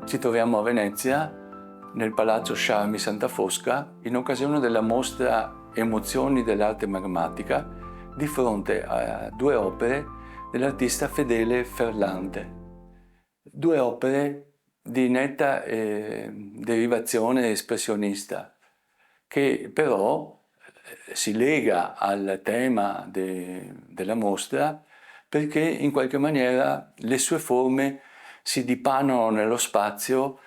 Ci troviamo a Venezia, nel Palazzo Sciarmi Santa Fosca, in occasione della mostra Emozioni dell'arte magmatica, di fronte a due opere dell'artista Fedele Ferlante. Due opere di netta derivazione espressionista, che però si lega al tema della mostra perché in qualche maniera le sue forme si dipanano nello spazio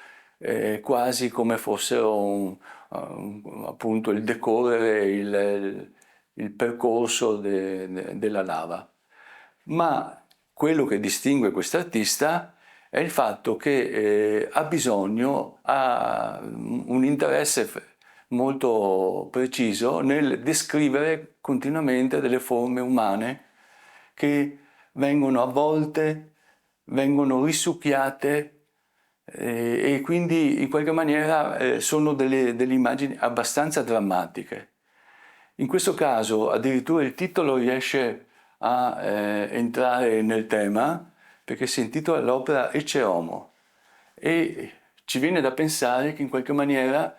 quasi come fossero appunto il decorrere, il percorso della lava. Ma quello che distingue quest'artista è il fatto che ha un interesse molto preciso nel descrivere continuamente delle forme umane che vengono avvolte, vengono risucchiate e quindi in qualche maniera sono delle immagini abbastanza drammatiche. In questo caso addirittura il titolo riesce a entrare nel tema perché si intitola l'opera Ecce Homo e ci viene da pensare che in qualche maniera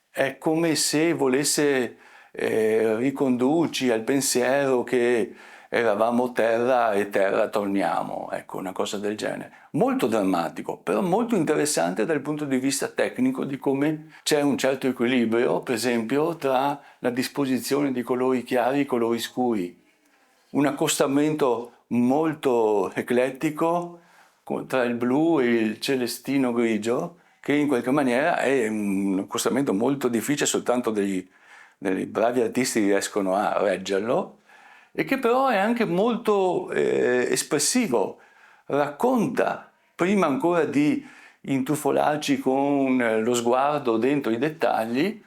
è come se volesse ricondurci al pensiero che eravamo terra e terra torniamo, ecco, una cosa del genere. Molto drammatico, però molto interessante dal punto di vista tecnico di come c'è un certo equilibrio, per esempio, tra la disposizione di colori chiari e colori scuri. Un accostamento molto eclettico tra il blu e il celestino grigio, che in qualche maniera è un accostamento molto difficile, soltanto dei bravi artisti riescono a reggerlo, e che però è anche molto espressivo, racconta, prima ancora di intrufolarci con lo sguardo dentro i dettagli,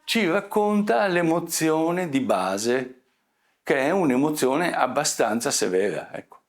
ci racconta l'emozione di base, che è un'emozione abbastanza severa, ecco.